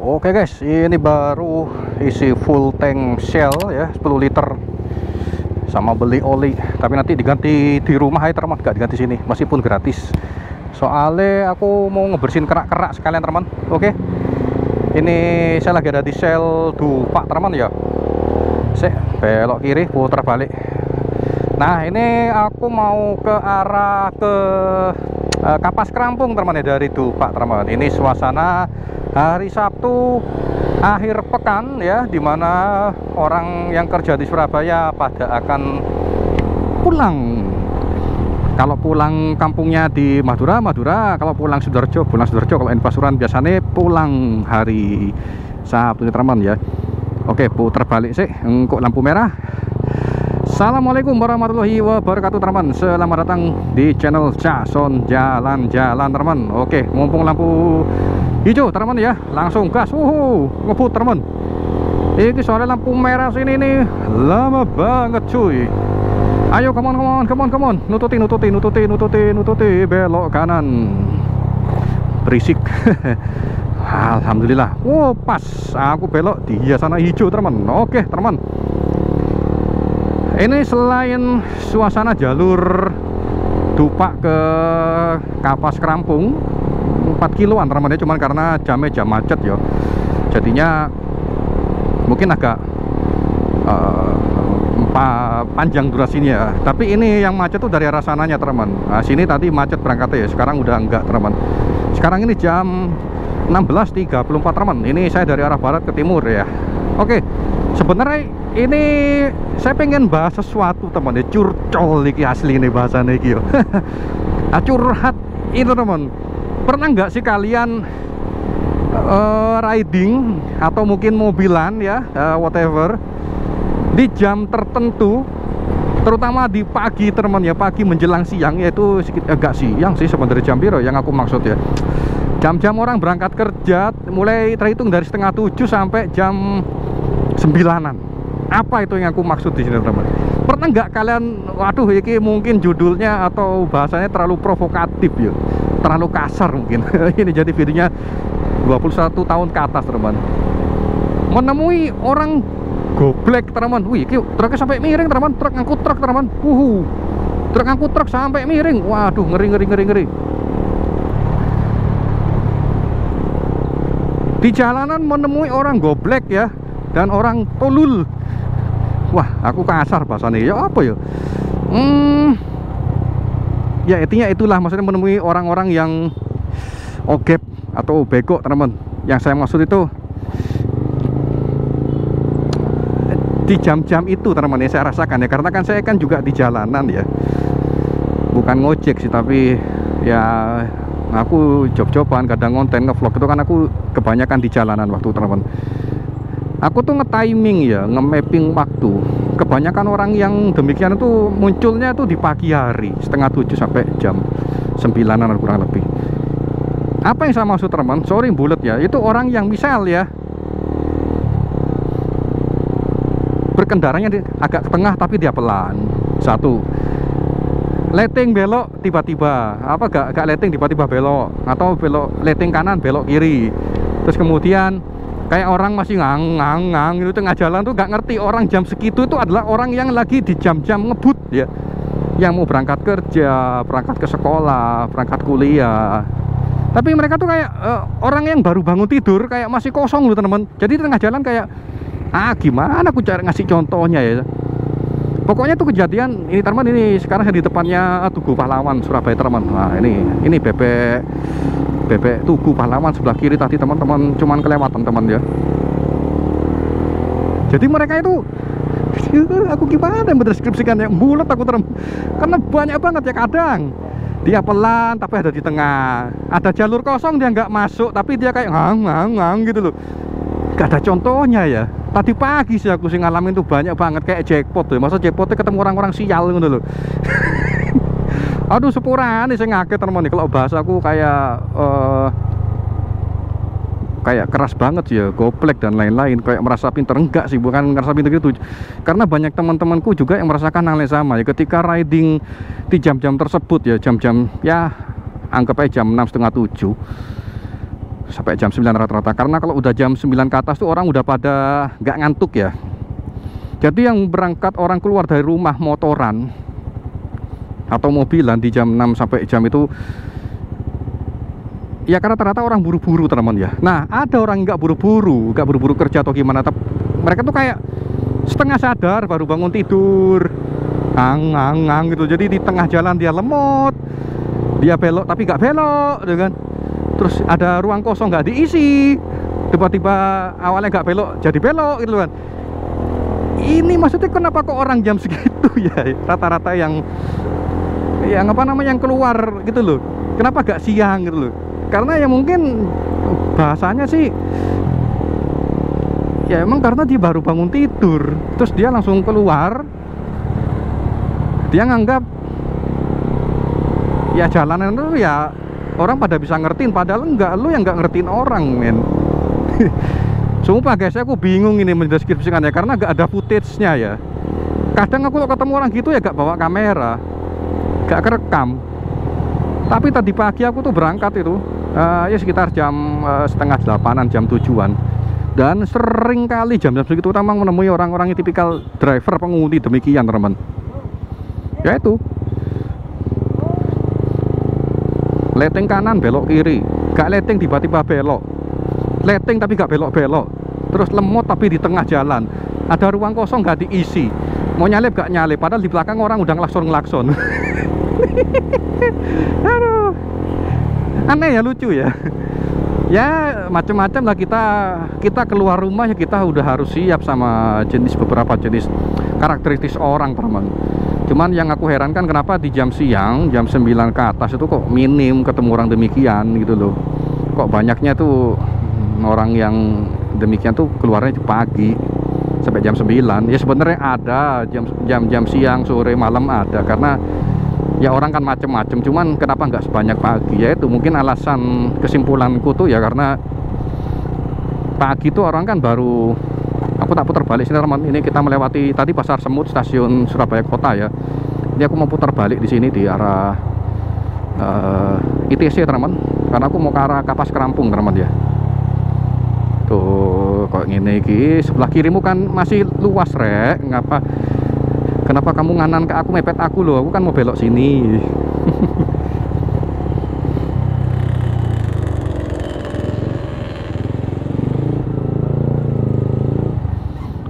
Oke guys, ini baru isi full tank Shell ya, 10 liter sama beli oli, tapi nanti diganti di rumah ya teman, gak diganti sini meskipun gratis. Soalnya aku mau ngebersihin kerak-kerak sekalian teman. Oke, ini saya lagi ada di Shell Dupak teman ya. Saya belok kiri, putar balik. Nah ini aku mau ke arah ke Kapas Krampung teman ya, dari Dupak teman. Ini suasana hari Sabtu akhir pekan ya, dimana orang yang kerja di Surabaya pada akan pulang. Kalau pulang kampungnya di Madura, kalau pulang Sidoarjo, kalau di Pasuruan biasanya pulang hari Sabtu teman ya. Oke, putar balik sih, engkau lampu merah. Assalamualaikum warahmatullahi wabarakatuh teman. Selamat datang di channel Jason Jalan-Jalan teman. Oke, mumpung lampu hijau teman ya, langsung gas, ngebut teman. Ini soalnya lampu merah sini nih lama banget cuy. Ayo come on, nututi, belok kanan. Berisik. Alhamdulillah. Pas aku belok di sana hijau teman. Oke teman, ini selain suasana jalur Dupak ke Kapas Krampung 4 kiloan teman ya, cuman karena jam macet ya, jadinya mungkin agak panjang durasinya ya. Tapi ini yang macet tuh dari arah sananya teman. Nah, sini tadi macet berangkatnya ya, sekarang udah enggak teman. Sekarang ini jam 16.34 teman. Ini saya dari arah barat ke timur ya. Oke, sebenarnya ini saya pengen bahas sesuatu teman ya, curcol iki asli ini bahasanya iki yo. Curhat itu teman. Pernah nggak sih kalian riding atau mungkin mobilan ya, whatever, di jam tertentu, terutama di pagi teman ya, pagi menjelang siang, yaitu agak siang sih sebenarnya, jam biru yang aku maksud ya, jam-jam orang berangkat kerja, mulai terhitung dari setengah 7 sampai jam 9-an. Apa itu yang aku maksud di sini teman? Pernah nggak kalian, waduh ini mungkin judulnya atau bahasanya terlalu provokatif ya, terlalu kasar mungkin. Ini jadi videonya 21 tahun ke atas teman, menemui orang goblek teman. Wih, truknya sampai miring teman, truk ngangkut truk teman. Truk ngangkut truk sampai miring. Waduh, ngeri. Di jalanan menemui orang goblek ya, dan orang tolul. Wah, aku kasar bahasanya ya, apa ya? Ya intinya itulah, maksudnya menemui orang-orang yang ogep atau bego teman. Yang saya maksud itu di jam-jam itu teman ya, saya rasakan ya, karena kan saya kan juga di jalanan ya, bukan ngojek sih, tapi ya aku job-joban, kadang konten nge-vlog itu kan aku kebanyakan di jalanan waktu teman. Aku tuh nge-timing ya, nge-mapping waktu. Kebanyakan orang yang demikian itu munculnya tuh di pagi hari, setengah 7 sampai jam 9-an kurang lebih. Apa yang saya maksud teman? Sorry bulet ya, itu orang yang misal ya, berkendaranya agak ke tengah tapi dia pelan. Satu, letting belok tiba-tiba, gak letting tiba-tiba belok, atau belok letting kanan belok kiri. Terus kemudian kayak orang masih ngang gitu tengah jalan tuh, gak ngerti orang jam segitu itu adalah orang yang lagi di jam-jam ngebut ya, yang mau berangkat kerja, berangkat ke sekolah, berangkat kuliah. Tapi mereka tuh kayak orang yang baru bangun tidur, kayak masih kosong gitu teman. Jadi di tengah jalan kayak gimana aku cara ngasih contohnya ya. Pokoknya tuh kejadian ini teman, ini sekarang saya di depannya Tugu Pahlawan Surabaya teman. Nah ini bebek Tugu Pahlawan sebelah kiri tadi teman-teman, cuman kelewatan teman ya. Jadi mereka itu aku gimana yang mendeskripsikannya, bulat aku teman, karena banyak banget ya. Kadang dia pelan tapi ada di tengah, ada jalur kosong dia nggak masuk tapi dia kayak ngang gitu loh. Gak ada contohnya ya. Tadi pagi sih aku sih ngalamin tuh banyak banget, kayak jackpot tuh. Masa jackpotnya ketemu orang-orang sial gitu loh. Aduh sepurane saya ngaget teman nih, kalau bahasa aku kayak kayak keras banget sih ya, goblek dan lain-lain, kayak merasa pinter. Enggak sih, bukan merasa pinter gitu, karena banyak teman-temanku juga yang merasakan hal yang sama ya, ketika riding di jam-jam tersebut ya, jam-jam ya anggap aja jam 6, setengah 7, sampai jam 9 rata-rata. Karena kalau udah jam 9 ke atas tuh orang udah pada nggak ngantuk ya. Jadi yang berangkat orang keluar dari rumah motoran atau mobilan di jam 6 sampai jam itu ya karena rata-rata orang buru-buru teman ya. Nah ada orang nggak buru-buru kerja atau gimana, tapi mereka tuh kayak setengah sadar baru bangun tidur, ang gitu. Jadi di tengah jalan dia lemot, dia belok tapi nggak belok, gitu kan. Terus ada ruang kosong nggak diisi, tiba-tiba awalnya nggak belok jadi belok, gitu kan. Ini maksudnya kenapa kok orang jam segitu ya rata-rata yang apa namanya yang keluar gitu loh, kenapa gak siang gitu loh? Karena ya mungkin bahasanya sih ya emang karena dia baru bangun tidur terus dia langsung keluar, dia nganggap ya jalanan itu ya orang pada bisa ngertiin, padahal enggak, lu yang nggak ngertiin orang men. Sumpah guys, aku bingung ini mendeskripsikannya karena gak ada footage-nya ya. Kadang aku kalau ketemu orang gitu ya gak bawa kamera, gak kerekam. Tapi tadi pagi aku tuh berangkat itu ya sekitar jam setengah 8-an, jam 7-an. Dan sering kali jam-jam segitu memang menemui orang-orang yang tipikal driver pengemudi demikian teman. Ya itu leteng kanan belok kiri, gak leteng tiba-tiba belok, leteng tapi gak belok-belok, terus lemot tapi di tengah jalan, ada ruang kosong gak diisi, mau nyalip gak nyalip, padahal di belakang orang udah ngelakson aduh, aneh ya, lucu ya. Ya macam-macam lah, kita keluar rumah ya kita udah harus siap sama beberapa jenis karakteristik orang teman. Cuman yang aku herankan kenapa di jam siang, jam 9 ke atas itu kok minim ketemu orang demikian gitu loh. Kok banyaknya tuh orang yang demikian tuh keluarnya pagi sampai jam 9. Ya sebenarnya ada jam siang, sore, malam ada, karena ya orang kan macem-macem. Cuman kenapa nggak sebanyak pagi? Ya itu mungkin alasan kesimpulanku tuh ya karena pagi tuh orang kan baru. Aku tak putar balik sini teman. Ini kita melewati tadi Pasar Semut, stasiun Surabaya Kota ya. Ini aku mau putar balik di sini di arah ITC teman, karena aku mau ke arah Kapas Kerampung teman ya. Tuh kok gini ki, sebelah kirimu kan masih luas rek. Kenapa kamu nganan ke aku, mepet aku loh? Aku kan mau belok sini.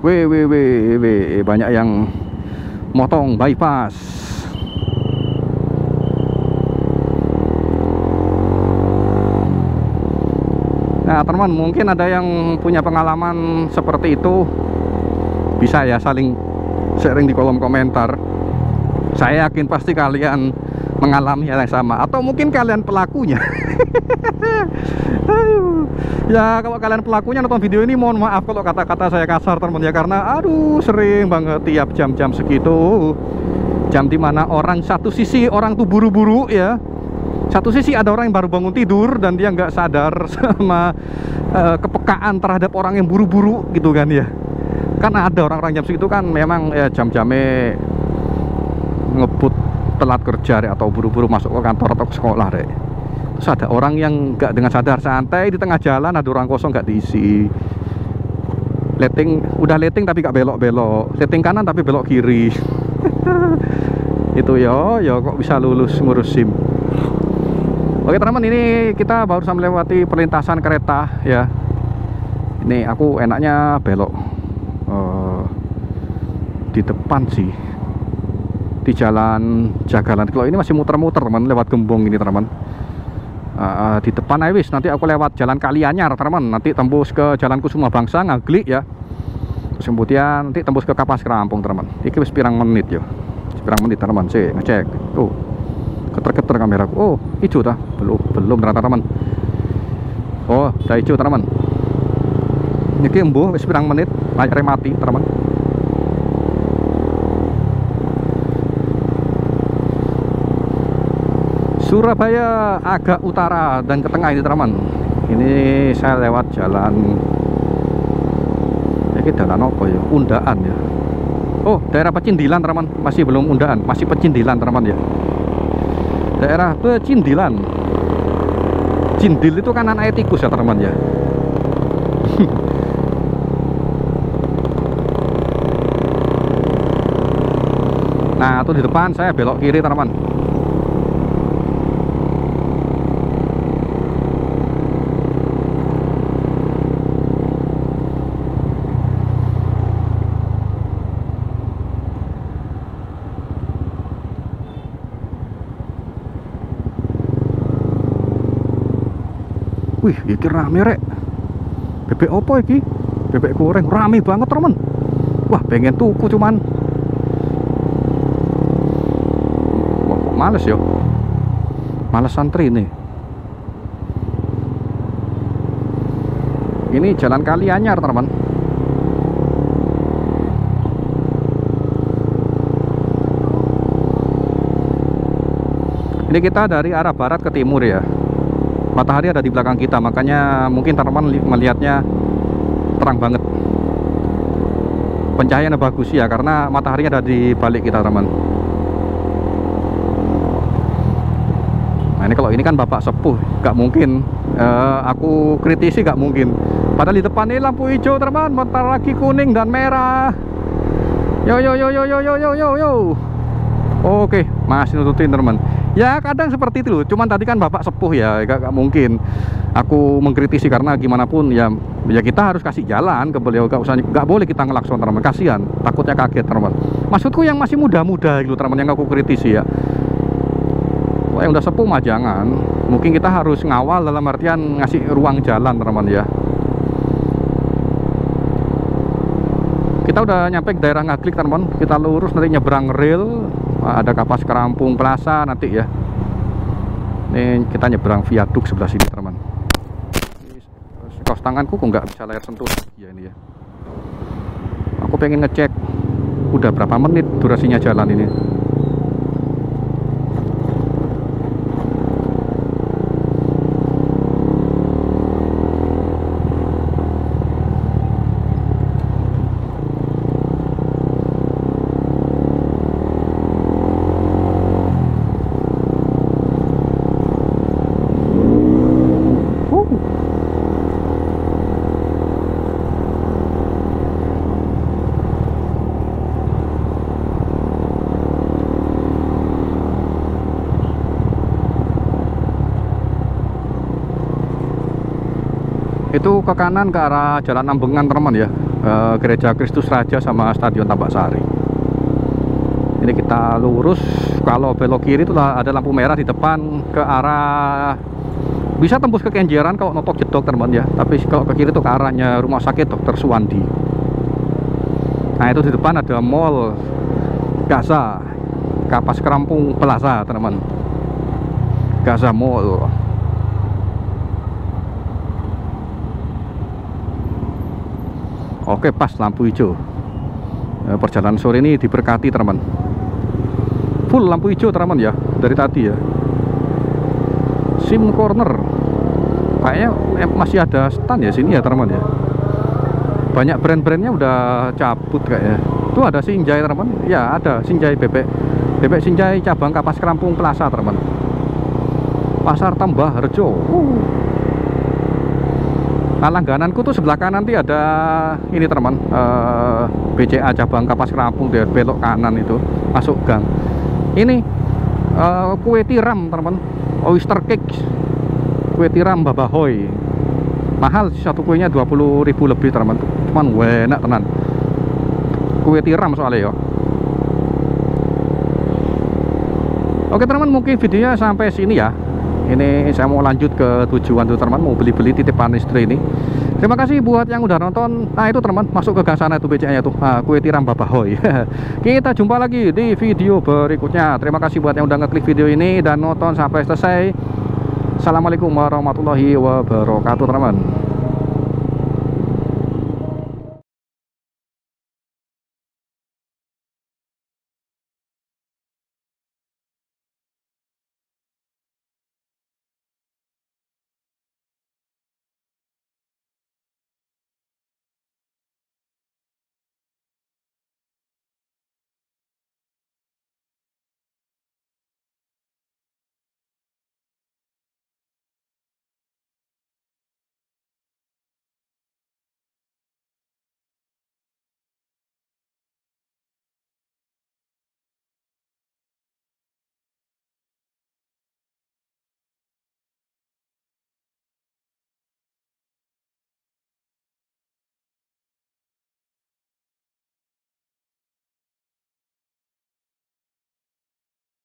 Weh, banyak yang motong bypass. Nah teman, mungkin ada yang punya pengalaman seperti itu, bisa ya saling sharing di kolom komentar. Saya yakin pasti kalian mengalami hal yang sama, atau mungkin kalian pelakunya. Ya kalau kalian pelakunya nonton video ini, mohon maaf kalau kata-kata saya kasar teman ya, karena aduh sering banget tiap jam-jam segitu, jam dimana orang satu sisi orang tuh buru-buru ya, satu sisi ada orang yang baru bangun tidur dan dia nggak sadar sama kepekaan terhadap orang yang buru-buru gitu kan ya. Karena ada orang-orang jam segitu kan memang ya jam-jamnya ngebut telat kerja atau buru-buru masuk ke kantor atau ke sekolah deh. Terus ada orang yang nggak dengan sadar santai di tengah jalan ada orang kosong nggak diisi, udah letting tapi nggak belok-belok, letting kanan tapi belok kiri. Itu yo kok bisa lulus ngurus SIM. Oke teman-teman, ini kita baru saja melewati perlintasan kereta ya. Ini aku enaknya belok di depan sih, di jalan Jagalan. Kalau ini masih muter-muter teman, lewat Gembong ini teman. Di depan wis, nanti aku lewat jalan Kalianyar teman, nanti tembus ke Jalan Kusuma Bangsa Ngaglik ya. Terus kemudian nanti tembus ke Kapas Kerampung teman. Iki wis pirang menit yo. Pirang menit teman, sih ngecek. Oh. Keter-keter kameraku. Oh, hijau tah? Belum ternyata teman. Oh, udah hijau teman. Iki embuh wis pirang menit, layarnya mati teman. Surabaya agak utara dan ke tengah ini teman. Ini saya lewat jalan, ini jalan apa ya? Undaan ya. Oh, daerah Pecindilan teman, masih belum Undaan, masih Pecindilan teman ya. Daerah Pecindilan, Cindil itu kan anak tikus ya teman ya. Nah itu di depan saya belok kiri teman. Wih, iki rame rek. Bebek opo iki? Bebek goreng rame banget teman. Wah, pengen tuku cuman wah, kok males yo. Males antri nih. Ini jalan Kali Anyar teman. Ini kita dari arah barat ke timur ya. Matahari ada di belakang kita, makanya mungkin teman-teman melihatnya terang banget. Pencahayaannya bagus ya, karena mataharinya ada di balik kita teman. Nah ini kalau ini kan bapak sepuh, gak mungkin aku kritisi, gak mungkin. Padahal di depan ini lampu hijau teman, bentar lagi kuning dan merah. Yo yo yo yo yo yo yo yo yo. Oke, masih nututin teman. Ya kadang seperti itu, cuman tadi kan bapak sepuh ya, gak mungkin aku mengkritisi, karena gimana pun ya kita harus kasih jalan ke beliau, gak boleh kita ngelakson teman, kasihan, takutnya kaget teman. Maksudku yang masih muda-muda gitu teman, yang aku kritisi ya. Kalau yang udah sepuh mah jangan, mungkin kita harus ngawal dalam artian ngasih ruang jalan teman ya. Kita udah nyampe ke daerah Ngaglik teman, kita lurus nanti nyebrang rel. Ada Kapas Kerampung Plaza nanti ya. Ini kita nyebrang viaduk sebelah sini teman. Kaos tanganku kok nggak bisa layar sentuh ya ini ya. Aku pengen ngecek udah berapa menit durasinya jalan ini. Itu ke kanan ke arah Jalan Ambengan teman ya, Gereja Kristus Raja sama Stadion Tambak Sari. Ini kita lurus, kalau belok kiri itu ada lampu merah di depan ke arah, bisa tembus ke Kenjeran kalau notok jedok teman ya, tapi kalau ke kiri itu ke arahnya Rumah Sakit Dr. Suwandi. Nah itu di depan ada Mall Gaza, Kapas Kerampung Plaza teman, Gaza Mall. Oke, pas lampu hijau. Perjalanan sore ini diberkati teman. Full lampu hijau teman ya, dari tadi ya. SIM corner. Kayaknya masih ada stand ya sini ya teman ya. Banyak brand-brandnya udah cabut kayaknya. Tuh ada Sinjai teman. Ya ada Sinjai bebek Sinjai cabang Kapas Kerampung Plaza teman. Pasar Tambah Rejo. Nah langgananku tuh sebelah kanan nanti ada ini teman, BCA cabang Kapas Kerampung, dia belok kanan itu masuk gang. Ini kue tiram teman, oyster cake, kue tiram Babahoy. Mahal satu kuenya 20.000 lebih teman, cuman enak tenan. Kue tiram soalnya ya. Oke teman, mungkin videonya sampai sini ya. Ini saya mau lanjut ke tujuan tuh teman, mau beli-beli titipan istri ini. Terima kasih buat yang udah nonton. Nah itu teman, masuk ke gang sana itu BCA nya tuh, kue tiram Babahoy. Kita jumpa lagi di video berikutnya. Terima kasih buat yang udah ngeklik video ini dan nonton sampai selesai. Assalamualaikum warahmatullahi wabarakatuh teman.